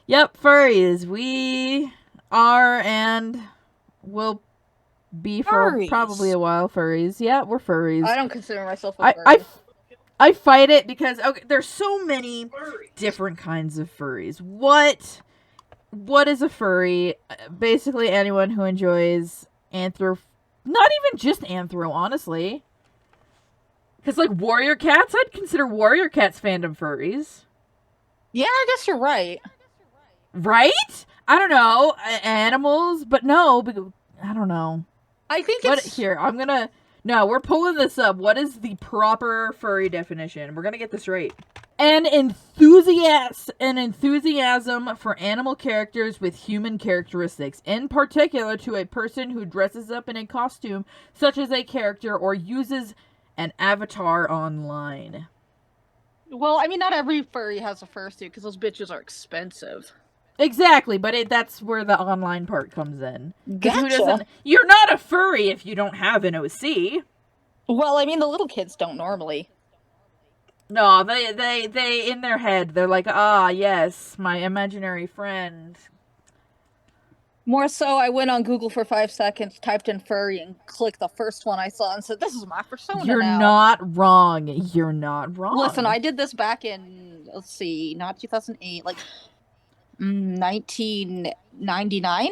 Yep, furries. We are and will be for probably Furries. a while. Furries. Yeah, we're I furries. don't consider myself a I I furry. I fight it because okay, there's so many different kinds of furries. What is a furry? Basically, anyone who enjoys not even just anthro, honestly. Because like warrior cats, I'd consider warrior cats fandom furries, Yeah, I guess you're right. right? I don't know animals, but no, I don't know. I think What it's here? I'm gonna. No, we're pulling this up. What is the proper furry definition? We're gonna get this right. An enthusiasm for animal characters with human characteristics, in particular to a person who dresses up in a costume such as a character or uses an avatar online. well, I mean, not every furry has a fursuit because those bitches are expensive. Exactly, but that's where the online part comes in. Because who Gotcha. doesn't? You're not a furry if you don't have an OC. Well, I mean, the little kids don't normally. No, they in their head, they're like, ah, yes, my imaginary friend. More so, I went on Google for 5 seconds, typed in furry, and clicked the first one I saw and said, "This is my persona You're now." not wrong. You're not Listen, wrong. I did this back in, let's see, not 2008, like 1999.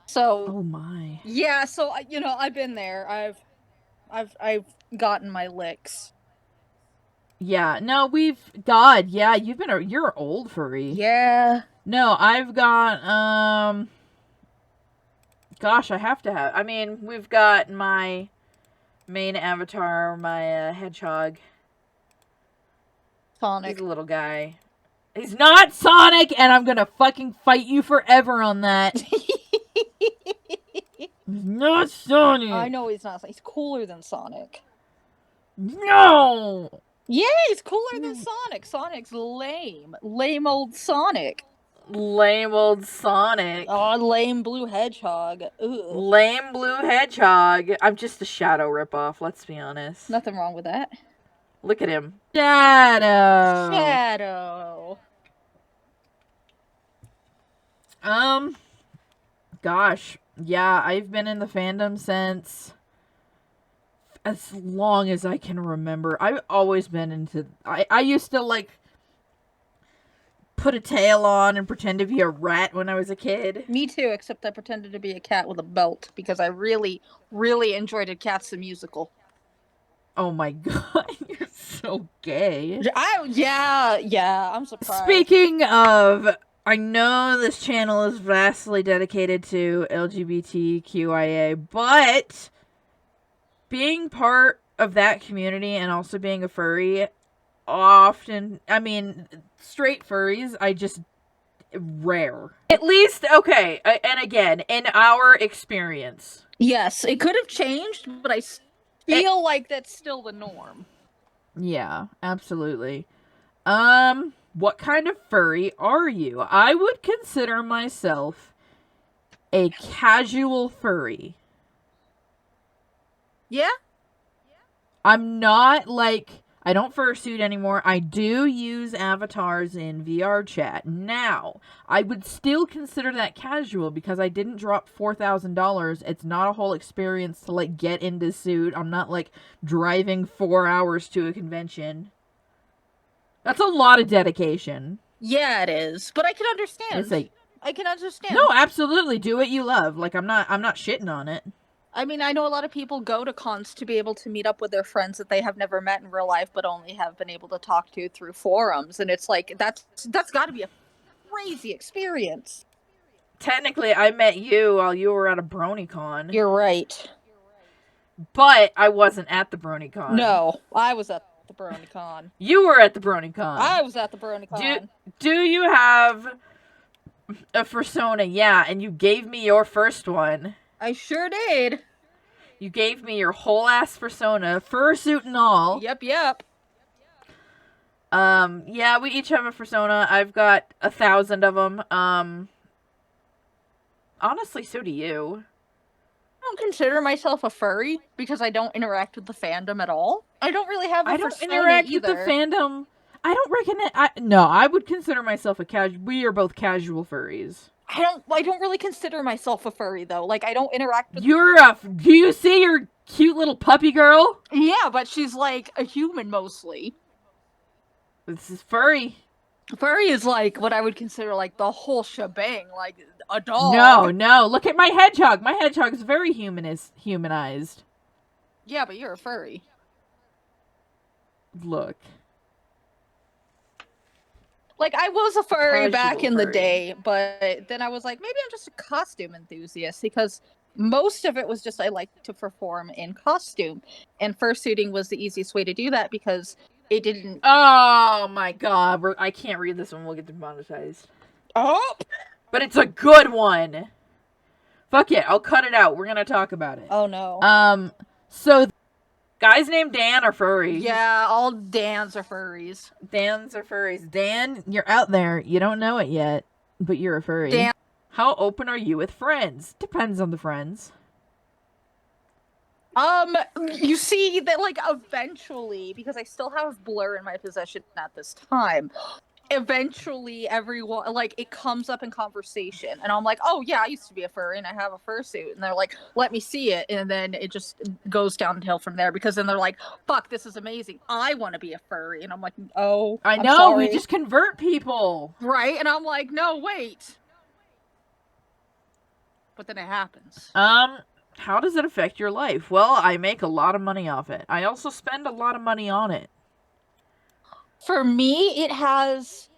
So, Oh my. yeah, so I've been there. I've gotten my licks. Yeah, no, God, yeah, you're old furry. Yeah. No, I've got, gosh, I have to have, I mean, we've got my main avatar, my hedgehog. He's Sonic. a little guy. He's not Sonic, and I'm gonna fucking fight you forever on that. He's not I Sonic. know he's not. He's cooler than Sonic. No. Yeah, he's cooler than Sonic. Sonic's lame. Lame old Sonic. Lame old Sonic. Oh, lame blue hedgehog. Ugh. Lame blue hedgehog. I'm just a Shadow ripoff, let's be honest. Nothing wrong with that. Look at him. Shadow. Shadow. Um, gosh. Yeah, I've been in the fandom since as long as I can remember. I've always been into. I used to like put a tail on and pretend to be a rat when I was a kid. Me too, except I pretended to be a cat with a belt because I really, really enjoyed it. Cats the musical. Oh my god, you're so gay. Yeah, I'm surprised. Speaking of, I know this channel is vastly dedicated to LGBTQIA, but being part of that community and also being a furry, often, I mean, straight furries, I just rare. At least, okay, and again, in our experience. Yes, it could have changed, but I It, feel like that's still the norm. yeah, absolutely. What kind of furry are you? I would consider myself a casual furry. Yeah? I'm not like I don't fursuit anymore. I do use avatars in VR chat. Now, I would still consider that casual because I didn't drop $4,000. It's not a whole experience to like get into suit. I'm not like driving 4 hours to a convention. That's a lot of dedication. Yeah, it is. But I can It's understand. like I can no, understand. absolutely do what you love. Like I'm not shitting on it. I mean, I know a lot of people go to cons to be able to meet up with their friends that they have never met in real life, but only have been able to talk to through forums, and it's like that's got to be a crazy experience. Technically, I met you while you were at a BronyCon, You're right. but I wasn't at the BronyCon. No, I was at the BronyCon. You were at the BronyCon. I was at the Do BronyCon. do you have a persona? Yeah, and you gave me your first one. I sure did. You gave me your whole ass persona, fursuit and all. Yep. Yeah, we each have a persona. I've got 1,000 of them. Honestly, so do you. I don't consider myself a furry because I don't interact with the fandom at all. I don't really have a I don't persona interact with the either. fandom. I don't reckon it. No, I would consider myself a casual. We are both casual furries. I don't really consider myself a furry though. Like I don't interact with. Do you see your cute little puppy girl? Yeah, but she's like a human mostly. This is furry. Furry is like what I would consider like the whole shebang, like a No, dog. no. Look at my hedgehog. My hedgehog is very humanized. Yeah, but you're a furry. Look. Like I was a furry back Casual in the furry. day, but then I was like, maybe I'm just a costume enthusiast because most of it was just I like to perform in costume, and fursuiting was the easiest way to do that because it didn't. Oh my god. I can't read this one. We'll get demonetized. Oh, But it's a good one. Fuck it. I'll cut it out. We're gonna talk about it. oh no. So guys named Dan are furries. Yeah, all Dans are furries. Dans are furries. Dan, you're out there. You don't know it yet, but you're a furry. Dan. How open are you with friends? Depends on the friends. You see that like eventually, because I still have Blur in my possession at this time, eventually everyone like it comes up in conversation and I'm like, oh yeah, I used to be a furry and I have a fursuit, and they're like, let me see it, and then it just goes downhill from there because then they're like, fuck, this is amazing, I want to be a furry, and I'm like, oh, I I'm know, sorry. we just convert people. Right, and I'm like, no, wait, but then it happens. How does it affect your life? Well, I make a lot of money off it. I also spend a lot of money on it. For me, it has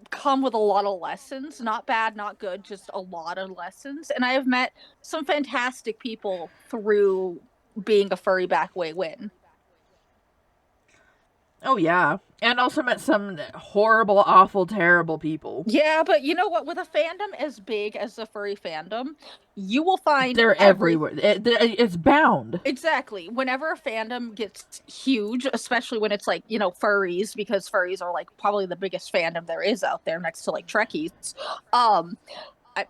come with a lot of lessons. Not bad, not good, just a lot of lessons. And I have met some fantastic people through being a furry back way when. Oh, yeah. And also met some horrible, awful, terrible people. Yeah, but you know what? With a fandom as big as the furry fandom, you will find they're everywhere. It's bound. Exactly. Whenever a fandom gets huge, especially when it's like, you know, furries, because furries are like probably the biggest fandom there is out there next to like Trekkies.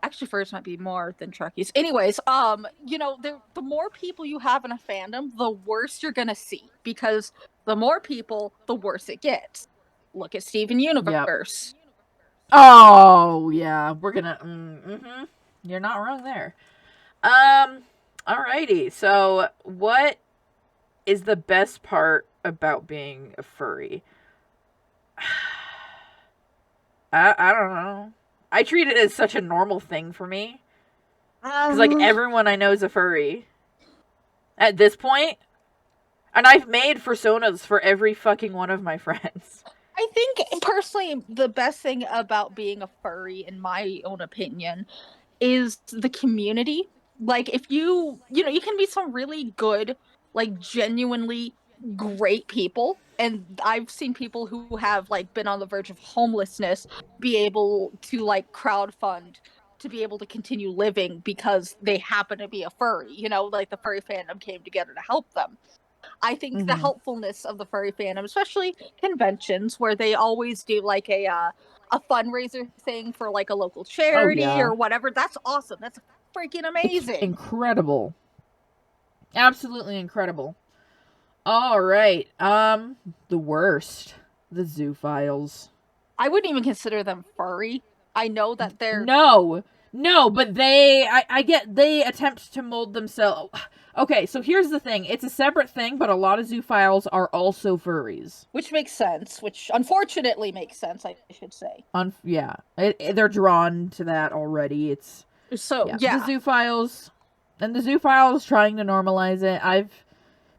Actually, furries might be more than Trekkies. Anyways, you know, the more people you have in a fandom, the worse you're gonna see, because the more people, the worse it gets. Look at Steven Universe. Yep. Oh yeah, we're gonna. Mm-hmm. You're not wrong there. Alrighty. So, what is the best part about being a furry? I don't know. I treat it as such a normal thing for me. Because, like, everyone I know is a furry. At this point. And I've made personas for every fucking one of my friends. I think, personally, the best thing about being a furry, in my own opinion, is the community. Like, if you know, you can be some really good, like, genuinely great people. And I've seen people who have, like, been on the verge of homelessness be able to, like, crowdfund to be able to continue living because they happen to be a furry. You know, like, the furry fandom came together to help them. I think the helpfulness of the furry fandom, especially conventions where they always do like a fundraiser thing for like a local charity or whatever, that's awesome. That's freaking amazing. It's incredible. Absolutely incredible. All right. The worst. The zoophiles. I wouldn't even consider them furry. I know that they're No, but I get they attempt to mold themselves. Okay, so here's the thing. It's a separate thing, but a lot of zoophiles are also furries. Which makes sense. Which unfortunately makes sense, I should say. Yeah. They're drawn to that already. It's... So, yeah. The zoophiles... And the zoophiles trying to normalize it. I've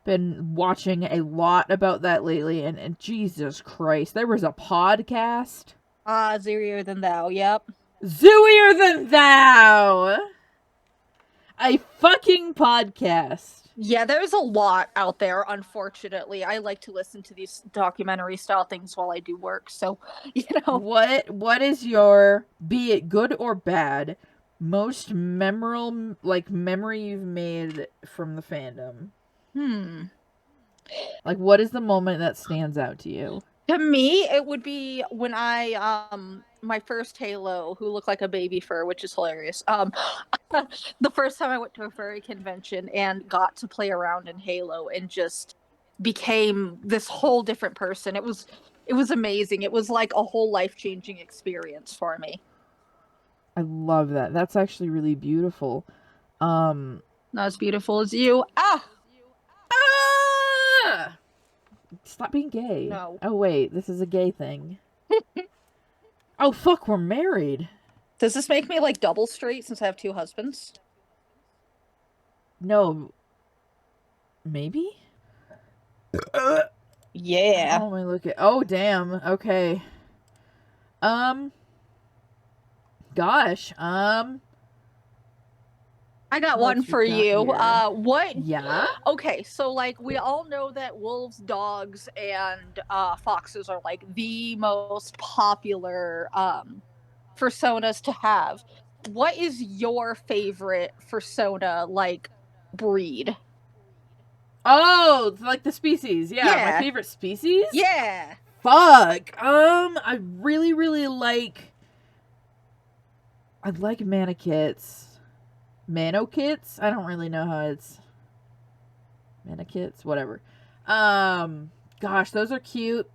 been watching a lot about that lately, and Jesus Christ. There was a podcast. Zooier than thou, yep. Zooier than thou! A fucking podcast. Yeah, there's a lot out there, unfortunately. I like to listen to these documentary style things while I do work, so, you know. What is your, be it good or bad, most memorable, like, memory you've made from the fandom? Like, what is the moment that stands out to you? To me, it would be when I, my first Halo, who looked like a baby fur, which is hilarious. The first time I went to a furry convention and got to play around in Halo and just became this whole different person. It was It was amazing. It was like a whole life-changing experience for me. I love that. That's actually really beautiful. Um Not as beautiful as you. Ah, ah! Stop being gay. no. Oh wait, this is a gay thing. Oh fuck, we're married. Does this make me like double straight since I have two husbands? No, maybe? How Yeah. am I looking? Oh damn. Okay. Um gosh. I got one What we for got you. here? What? Yeah? Okay, so like we all know that wolves, dogs, and foxes are like the most popular personas to have. What is your favorite persona like breed? Oh, it's like the species. Yeah, my Yeah. favorite species? Yeah. Fuck. I really, really like. I like manikits. Manokits? I don't really know how it's. Manikits? Whatever. Gosh, those are cute.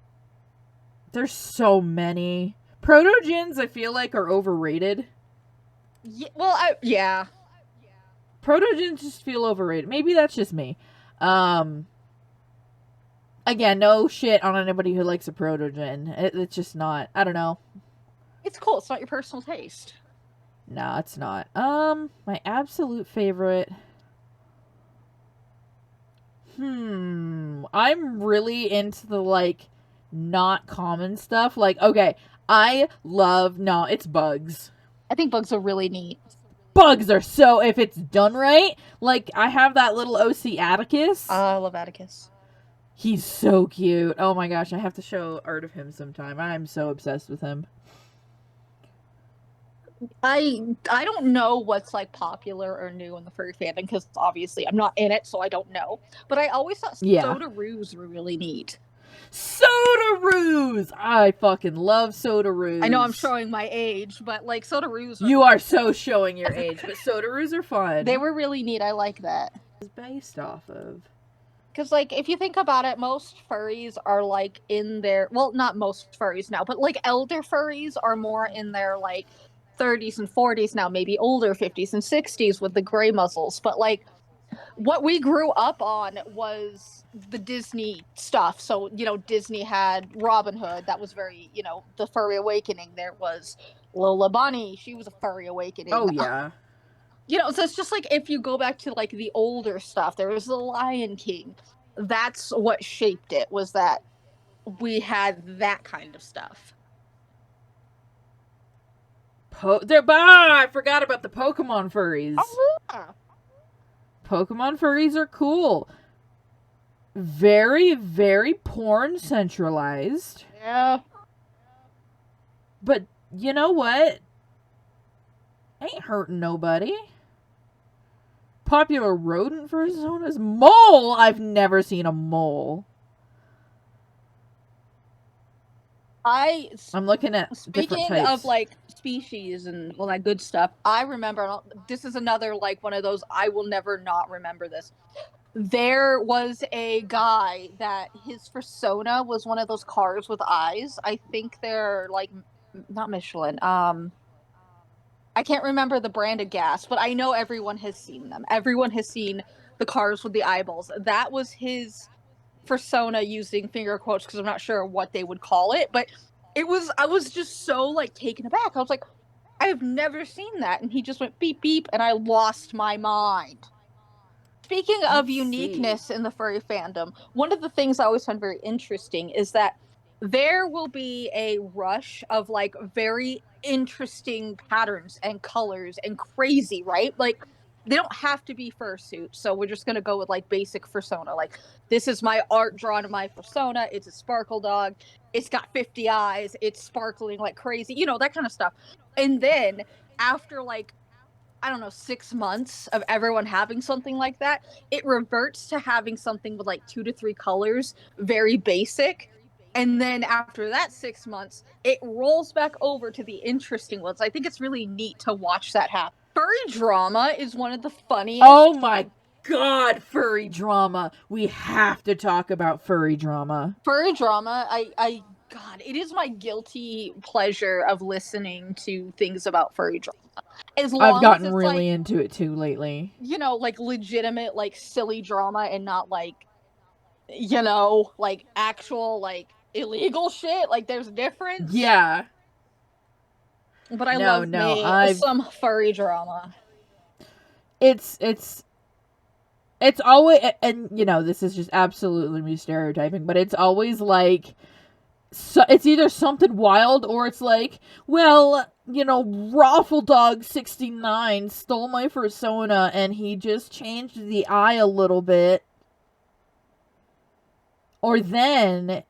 There's so many. Protogens, I feel like, are overrated. Yeah. Protogens just feel overrated. Maybe that's just me. Um, Again, no shit on anybody who likes a protogen. It's just not. I don't know. It's cool. It's not your personal taste. No, it's not. My absolute favorite. I'm really into the like not common stuff. Like, okay, I love no, it's bugs. I think bugs are really neat. Bugs are so if it's done right. Like I have that little OC Atticus. I love Atticus. He's so cute. Oh my gosh, I have to show art of him sometime. I'm so obsessed with him. I don't know what's like popular or new in the furry fandom because obviously I'm not in it, so I don't know. But I always thought Yeah. Sodaroos were really neat. Sodaroos! I fucking love Sodaroos. I know I'm showing my age, but like Sodaroos You are so showing your age, but Sodaroos are fun. They were really neat. I like that. It's based off of. Because like if you think about it, most furries are like in their well, not most furries now, but like elder furries are more in their like 30s and 40s now, maybe older 50s and 60s with the gray muzzles. But like what we grew up on was the Disney stuff. So, you know, Disney had Robin Hood. That was very, you know, the furry awakening. There was Lola Bunny. She was a furry awakening. Oh, yeah. You know, so it's just like if you go back to like the older stuff, there was the Lion King. That's what shaped it, was that we had that kind of stuff. I forgot about the Pokemon furries. Oh, yeah. Pokemon furries are cool. Very, very porn centralized. Yeah. But you know what? Ain't hurting nobody. Popular rodent personas? Mole! I've never seen a mole. I'm looking at Speaking of like species and all that good stuff, I remember this is another like one of those I will never not remember this. There was a guy that his persona was one of those cars with eyes. I think they're like not Michelin. I can't remember the brand of gas, but I know everyone has seen them. Everyone has seen the cars with the eyeballs. That was his persona, using finger quotes because I'm not sure what they would call it, but I was just so like taken aback. I was like, I have never seen that. And he just went beep beep and I lost my mind. Speaking of uniqueness in the furry fandom, one of the things I always find very interesting is that there will be a rush of like very interesting patterns and colors and crazy, right? Like they don't have to be fursuit. So we're just gonna go with like basic persona. Like this is my art drawn of my persona. It's a sparkle dog. It's got 50 eyes. It's sparkling like crazy. You know, that kind of stuff. And then after like I don't know, 6 months of everyone having something like that, it reverts to having something with like 2 to 3 colors, very basic. And then after that 6 months, it rolls back over to the interesting ones. I think it's really neat to watch that happen. Furry drama is one of the funniest. Oh my god, furry drama. We have to talk about furry drama. Furry drama, I God, it is my guilty pleasure of listening to things about furry drama. As I've long as gotten it's really like, into it too lately. you know, like legitimate, like silly drama and not like, like actual, like illegal shit. Like there's a difference. Yeah. But I No, love no. me I've some furry drama. it's it's always, and you know, this is just absolutely me stereotyping, but it's always like, so it's either something wild or it's like, well, you know, Raffle Dog 69 stole my persona and he just changed the eye a little bit. Or then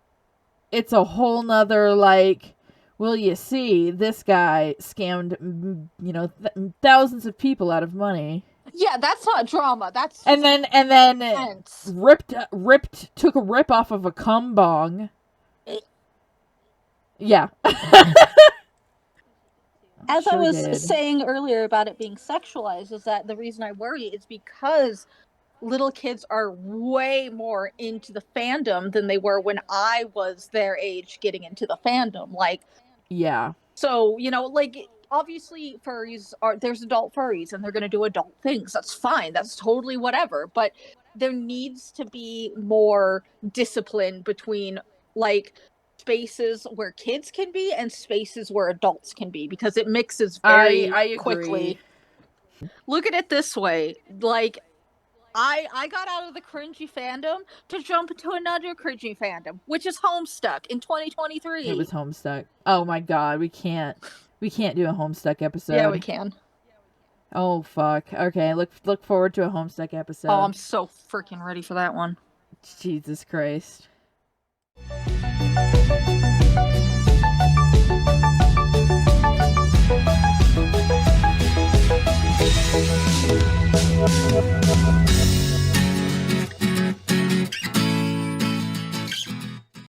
it's a whole nother like, well, you see, this guy scammed, you know, thousands of people out of money. Yeah, that's not drama. That's And just then intense. ripped took a rip off of a cum bong. Yeah. As I Sure was did. saying earlier about it being sexualized, is that the reason I worry is because little kids are way more into the fandom than they were when I was their age getting into the fandom. Like, Yeah. so, like, obviously there's adult furries and they're going to do adult things. That's fine. That's totally whatever. But there needs to be more discipline between, like, spaces where kids can be and spaces where adults can be, because it mixes very I quickly. agree. Look at it this way. Like, I got out of the cringy fandom to jump into another cringy fandom, which is Homestuck in It 2023. was Homestuck. Oh my god, we can't do a Homestuck Yeah, we episode. can. Oh fuck. Okay, look forward to a Homestuck Oh, episode. I'm so freaking ready for that one. Jesus Christ.